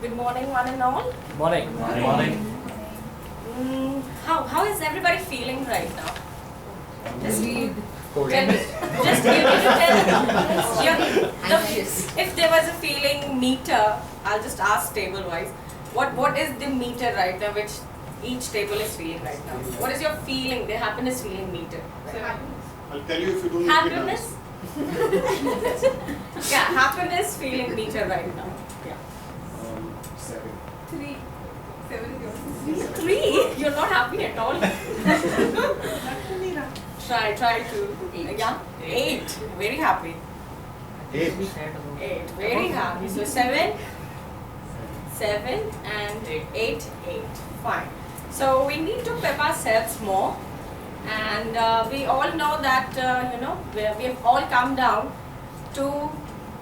Good morning, one and all. Morning. Morning. How is everybody feeling right now? Just Covid. just give me if there was a feeling meter, I'll just ask table wise. What is the meter right now which each table is feeling right now? What is your feeling, the happiness feeling meter? I'll tell you if you don't Happiness? Yeah, happiness feeling meter right now. Yeah. 7. 3. 7 is yours. 3? You're not happy at all. Try to. Yeah. 8. Very happy. 8. 8. Very happy. So 7 and 8. Fine. So we need to pep ourselves more. And we all know that we have all come down to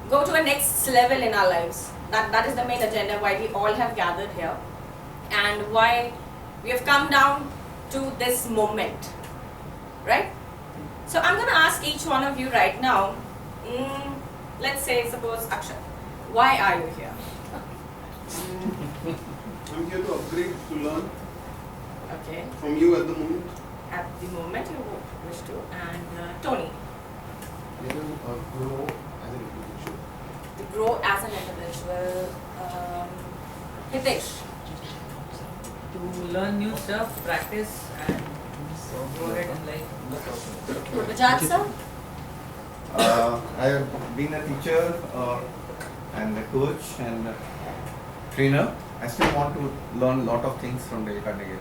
go to a next level in our lives. That is the main agenda why we all have gathered here, and why we have come down to this moment, right? So I'm going to ask each one of you right now. Let's say, suppose Akshat, why are you here? I'm here to upgrade, to learn Okay. from you at the moment. At the moment you wish to, and Tony. Grow as an individual. To grow as an individual. Hitesh. To learn new stuff, practice, and go ahead in life. Rajat sir. I have been a teacher and a coach and a trainer. I still want to learn a lot of things from Dale Carnegie.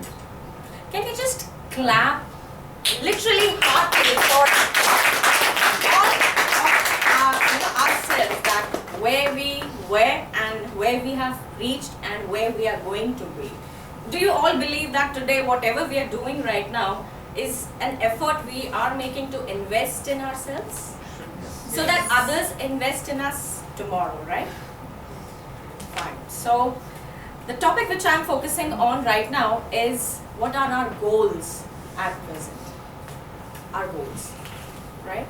Can you just clap literally heartily for all of ourselves, that where we were and where we have reached and where we are going to be? Do you all believe that today whatever we are doing right now is an effort we are making to invest in ourselves? So that others invest in us tomorrow, right? Fine. So the topic which I'm focusing on right now is what are our goals at present? Our goals, right?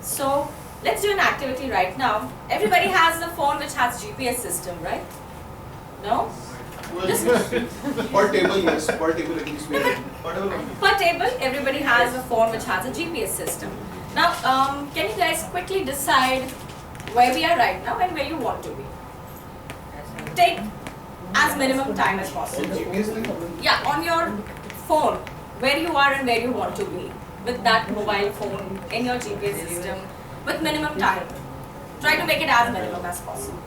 So let's do an activity right now. Everybody has a phone which has GPS system, right? No? Well, Just per table, yes. Per table at least. Whatever. per table, everybody has a phone which has a GPS system. Now, can you guys quickly decide where we are right now and where you want to be? Take as minimum time as possible. GPS thing? Yeah, on your phone, where you are and where you want to be with that mobile phone in your GPS system with minimum time. Try to make it as minimum as possible.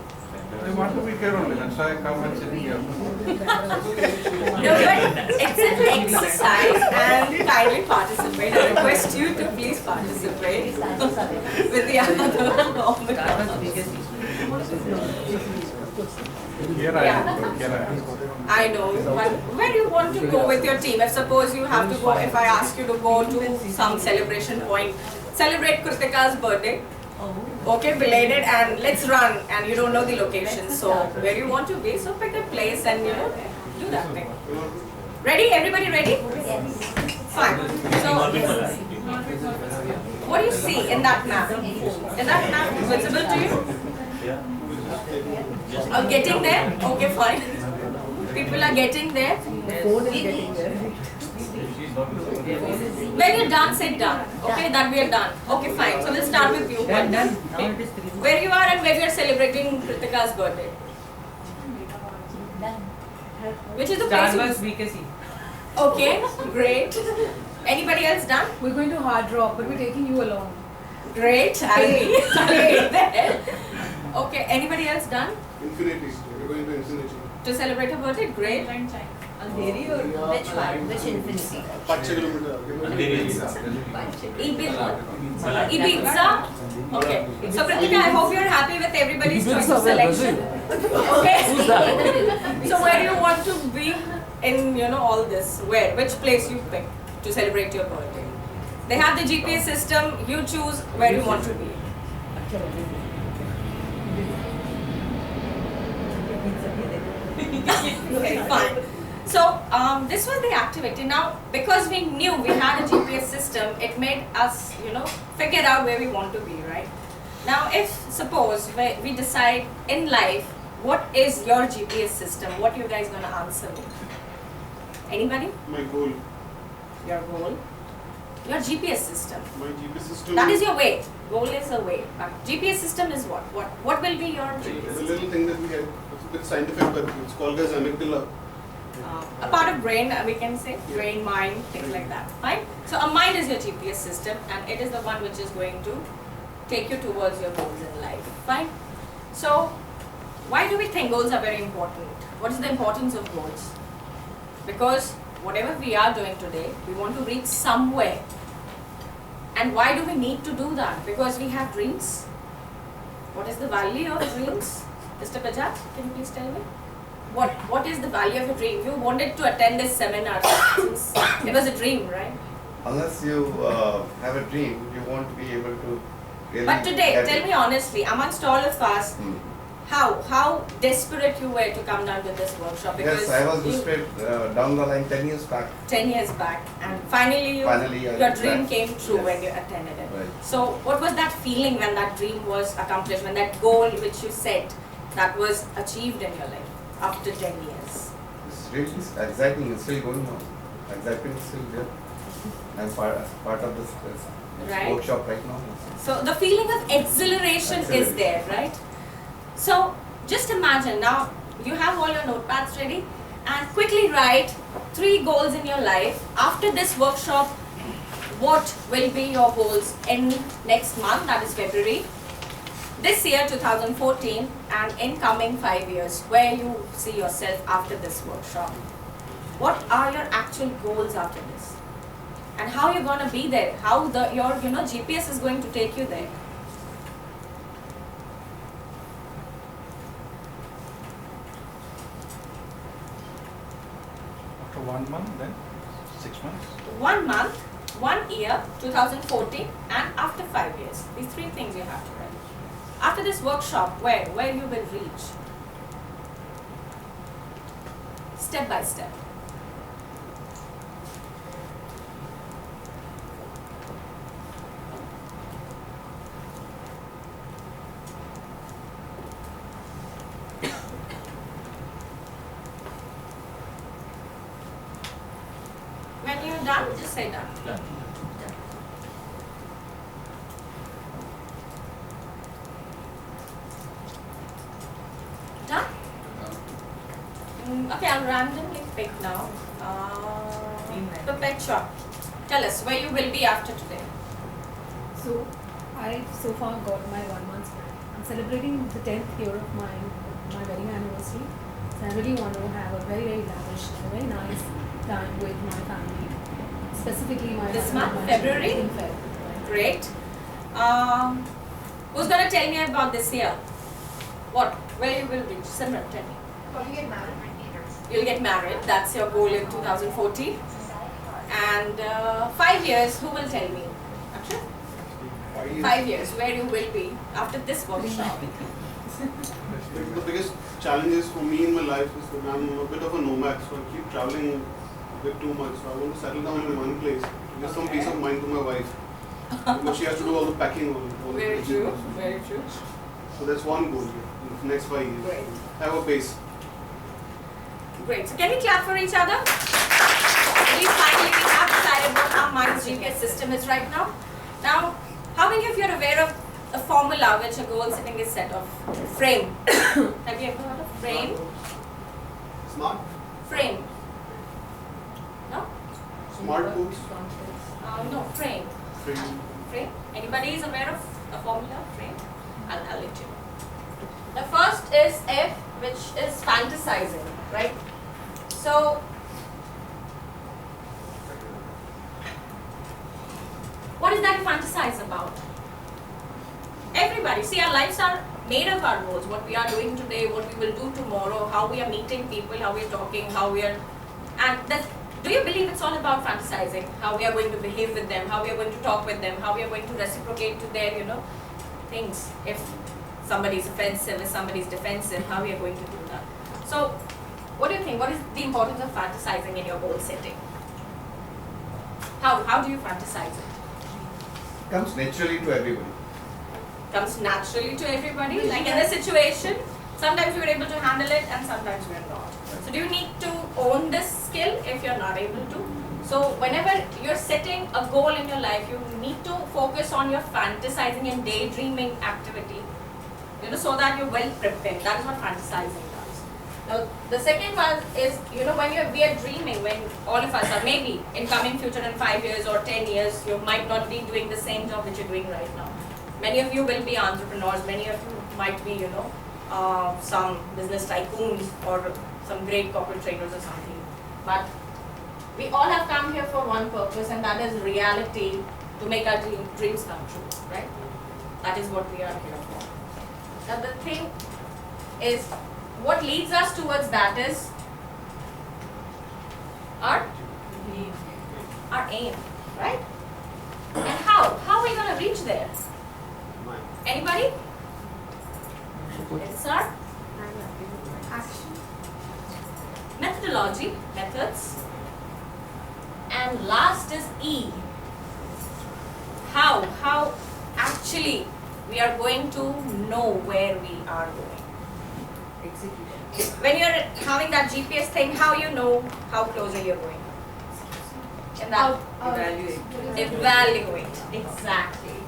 I want to be here only, that's why I come and sit here. No, but it's an exercise and kindly participate. I request you to please participate with the other. Here I am, here I am. I know, but where do you want to go with your team? If suppose you have to go, if I ask you to go to some celebration point, celebrate Kritika's birthday, okay, belated, and let's run, and you don't know the location, so where you want to be, so pick a place and do that thing. Ready? Everybody ready? Yes. Fine. So, what do you see in that map? Is that map visible to you? Getting there? Okay, fine. People are getting there. When you're done, sit down. Okay, that we are done. Okay, fine. So we'll start with you. Done. Now it is 3. Where you are and where we are celebrating Kritika's birthday. Which is the place? Starbucks BKC. Okay, great. Anybody else done? We're going to Hard Rock, but we're taking you along. Great. I'll be there. Okay, anybody else done? Infinity. We're going to infinity. To celebrate her birthday? Great. Andheri or Which one? Which infinity? 5 kilometers. Ibiza? Okay. So Kritika, I hope you're happy with everybody's choice of selection. Okay. So where do you want to be in all this? Where? Which place you pick to celebrate your birthday? They have the GPS system. You choose where you want to be. Okay, fine. So this was the activity. Now, because we knew we had a GPS system, it made us, figure out where we want to be, right? Now, if suppose we decide in life what is your GPS system? What you guys gonna answer me? Anybody? My goal. Your goal? Your GPS system. My GPS system. That is your way. Goal is a way. But GPS system is what? What will be your GPS It's a system? little thing that we have. It's a bit scientific, but it's called as amygdala. A part of brain, we can say, brain, mind, things like that. Fine. So a mind is your GPS system, and it is the one which is going to take you towards your goals in life. Fine. So why do we think goals are very important? What is the importance of goals? Because whatever we are doing today, we want to reach somewhere. And why do we need to do that? Because we have dreams. What is the value of dreams? Mr. Bajaj, can you please tell me? What is the value of a dream? You wanted to attend this seminar since it was a dream, right? Unless you have a dream, you won't be able to really. But today, get tell it. me honestly, amongst all of us, Hmm. how desperate you were to come down to this workshop? Yes, I was you- desperate down the line 10 years back. 10 years back, and finally, Finally, I your did dream that. came true Yes. when you attended it. Right. So what was that feeling when that dream was accomplished, when that goal which you set, that was achieved in your life after 10 years? It's really exciting. It's still going on. Excitement is still there. I'm part of this Right. workshop right now. So the feeling of exhilaration is Exhilaration. there, right? So just imagine now you have all your notepads ready and quickly write 3 goals in your life. After this workshop, what will be your goals in next month, that is February, this year 2014, and in coming 5 years, where you see yourself after this workshop? What are your actual goals after this? And how you're going to be there? How your GPS is going to take you there? After 1 month, then 6 months. 1 month, 1 year, 2014, and after 5 years. These 3 things you have to write. After this workshop, where you will reach? Step by step. When you're done, just say done. Done. Done? Okay, I'll randomly pick now. Perpetua, tell us where you will be after today. So, I so far got my 1 month's plan. I'm celebrating the 10th year of my wedding anniversary. So I really want to have a very, very lavish, a very nice time with my family. Specifically my This husband and month, my February? children. In Feb. Great. Who's gonna tell me about this year? What? Where you will reach? Simran, tell me. You'll get married. That's your goal in 2014. And 5 years, who will tell me? Akshay? 5 years, where you will be after this workshop. The biggest challenges for me in my life is that I'm a bit of a nomad, so I keep traveling a bit too much. So I want to settle down in one place, give some peace of mind to my wife. Because she has to do all the packing. All the Very cooking. true, very true. So that's one goal here in the next 5 years. Great. Have a base. Great. So can we clap for each other? We finally have decided what our mind's GPS system is right now. Now, how many of you are aware of a formula which a goal setting is set of? Frame. Have you ever heard of frame? Smart. Frame. No? Smart goals. No, frame. Frame. Frame. Anybody is aware of a formula? Frame? I'll let you know. The first is F, which is fantasizing, right? So, what is that you fantasize about? Everybody, see, our lives are made of our goals. What we are doing today, what we will do tomorrow, how we are meeting people, how we are talking, how we are, and that. Do you believe it's all about fantasizing? How we are going to behave with them, how we are going to talk with them, how we are going to reciprocate to their, things. If somebody is offensive, if somebody is defensive, how we are going to do that. So, what do you think? What is the importance of fantasizing in your goal setting? How do you fantasize it? Comes naturally to everybody. Comes naturally to everybody. Like in a situation, Sometimes we are able to handle it and sometimes we are not. So do you need to own this skill if you're not able to? So whenever you're setting a goal in your life, you need to focus on your fantasizing and daydreaming activity, so that you're well prepared. That is what fantasizing does. Now, the second one is, when we are dreaming, when all of us are maybe in coming future in 5 years or 10 years, you might not be doing the same job which you're doing right now. Many of you will be entrepreneurs, many of you might be, some business tycoons or some great corporate traders or something. But we all have come here for one purpose, and that is reality, to make our dreams come true, right? That is what we are here for. Now the thing is, what leads us towards that is our aim, right? And how are we going to reach there? Anybody? Yes, sir. Action. Methodology, methods. And last is E. How actually we are going to know where we are going. Execution. When you're having that GPS thing, how you know how closer you're going? And that evaluate. Exactly.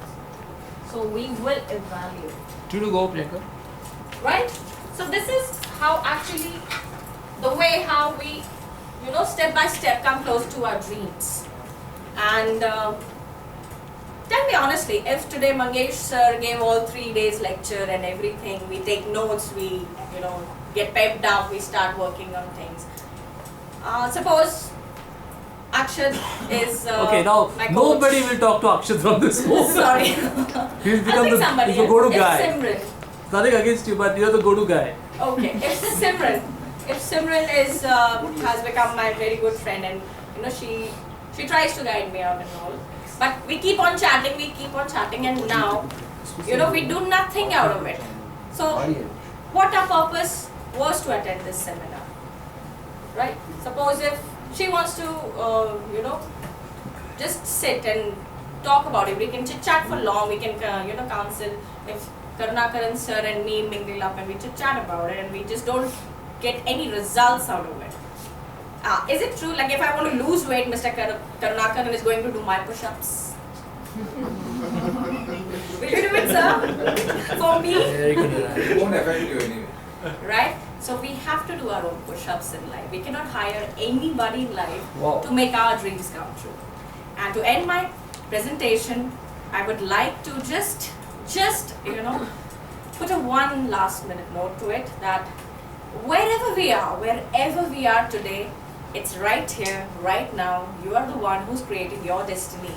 So we will evaluate. 2 to go, Priyanka. Right? So this is how actually the way how we, step by step come close to our dreams. And tell me honestly, if today Mangesh sir gave all 3 days lecture and everything, we take notes, we, get pepped up, we start working on things. Suppose Akshad is okay, now my coach. nobody will talk to Akshad from this moment. Sorry. He's become I'll pick somebody the go-to else. guy. If Simran. Nothing against you, but you're the go-to guy. Okay, if Simran is has become my very good friend, and she tries to guide me out and all, but we keep on chatting, and now we do nothing out of it. So what our purpose was to attend this seminar, right? Suppose if she wants to just sit and talk about it, we can chit chat for long, we can counsel. If Karunakaran sir and me mingle up and we chit chat about it and we just don't get any results out of it. Is it true, like if I want to lose weight, Mr. Karunakaran is going to do my push-ups? Will you do it, sir? For me? It won't affect you anyway. Right? So we have to do our own push-ups in life. We cannot hire anybody in life to make our dreams come true. And to end my presentation, I would like to just put a one last minute note to it, that wherever we are today, it's right here, right now. You are the one who's creating your destiny.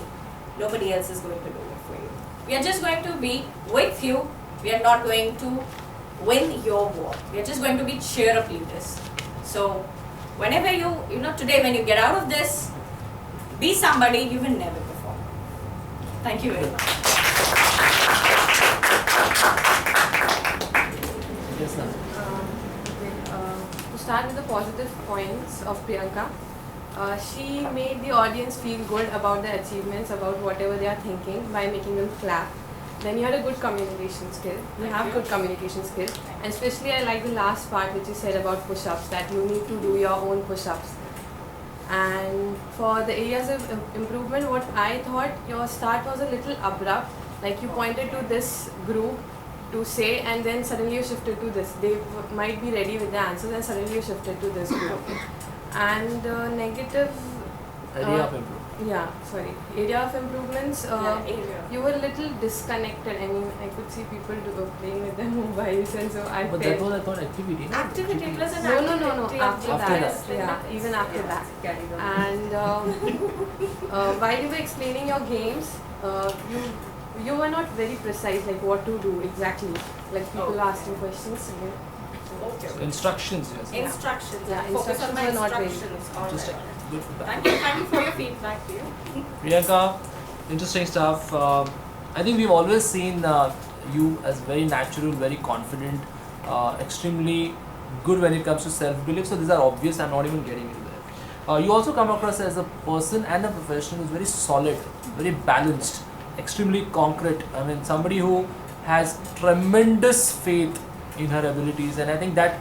Nobody else is going to do it for you. We are just going to be with you. We are not going to win your war. We are just going to be cheer up leaders. So whenever today when you get out of this, be somebody you will never perform. Thank you very much. Yes, sir. To start with the positive points of Priyanka, she made the audience feel good about their achievements, about whatever they are thinking, by making them clap. Then you had a good communication skill. You have good communication skill. And especially I like the last part which you said about push-ups, that you need to do your own push-ups. And for the areas of improvement, what I thought, your start was a little abrupt. Like you pointed to this group to say, and then suddenly you shifted to this. They might be ready with the answers, and suddenly you shifted to this group. And negative Area of improvement. Area of improvements. You were a little disconnected. I mean, I could see people playing with their mobiles, and so I But felt. that was, I thought, activity. No? Activity plus an No. activity. After that. Yeah, even after that. And while you were explaining your games, you were not very precise, like what to do exactly. Like people asking questions. Okay. Instructions, yes. Instructions. Yeah, Focus on my instructions were not very- instructions. All Just right. good feedback. Thank you for your feedback, dear. Priyanka, interesting stuff. I think we've always seen you as very natural, very confident, extremely good when it comes to self-belief. So these are obvious. I'm not even getting into that. You also come across as a person and a professional who's very solid, very balanced, extremely concrete. I mean, somebody who has tremendous faith in her abilities, and I think that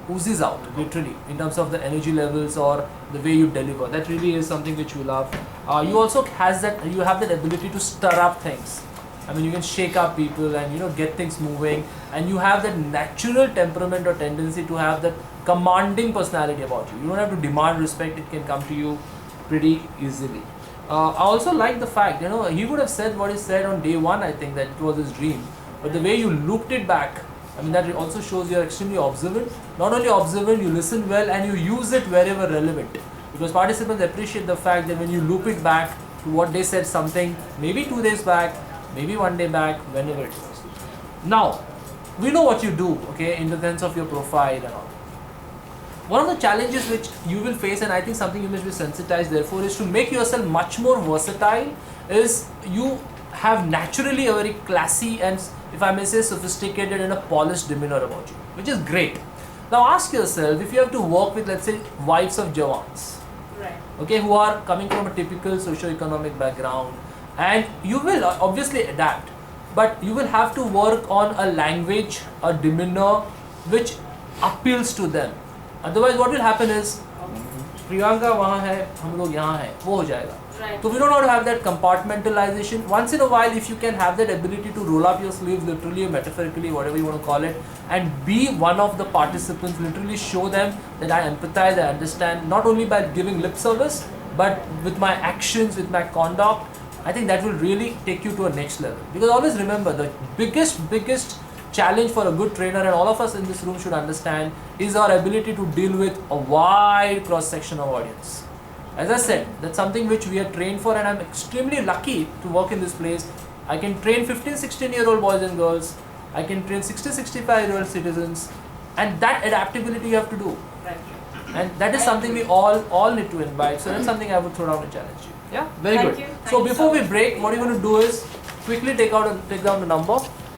oozes out literally in terms of the energy levels or the way you deliver. That really is something which we love. You also have that ability to stir up things. I mean, you can shake up people and get things moving, and you have that natural temperament or tendency to have that commanding personality about you. You don't have to demand respect; it can come to you pretty easily. I also like the fact, he would have said what he said on day one. I think that it was his dream, but the way you looked it back, I mean, that also shows you are extremely observant. Not only observant, you listen well and you use it wherever relevant. Because participants appreciate the fact that when you loop it back to what they said something, maybe 2 days back, maybe 1 day back, whenever it was. Now, we know what you do, okay, in the sense of your profile and all. One of the challenges which you will face, and I think something you must be sensitized therefore, is to make yourself much more versatile, is you have naturally a very classy and, if I may say, sophisticated and a polished demeanor about you, which is great. Now ask yourself, if you have to work with, let's say, wives of Jawans, Right. okay, who are coming from a typical socio-economic background, and you will obviously adapt, but you will have to work on a language, a demeanor which appeals to them. Otherwise what will happen is, Priyanka वहाँ है, हम लोग यहाँ हैं, वो हो जाएगा. Right. So we don't want to have that compartmentalization. Once in a while, if you can have that ability to roll up your sleeves, literally or metaphorically, whatever you want to call it, and be one of the participants, literally show them that I empathize, I understand, not only by giving lip service, but with my actions, with my conduct, I think that will really take you to a next level. Because always remember, the biggest challenge for a good trainer, and all of us in this room should understand, is our ability to deal with a wide cross-section of audience. As I said, that's something which we are trained for, and I'm extremely lucky to work in this place. I can train 15-16-year-old boys and girls, I can train 60-65-year-old citizens, and that adaptability you have to do. Right. And that is something we all need to imbibe. So that's something I would throw down and challenge you. Yeah, very Thank good. you. Thank So you before so we much. break, what you're going to do is quickly take down the number.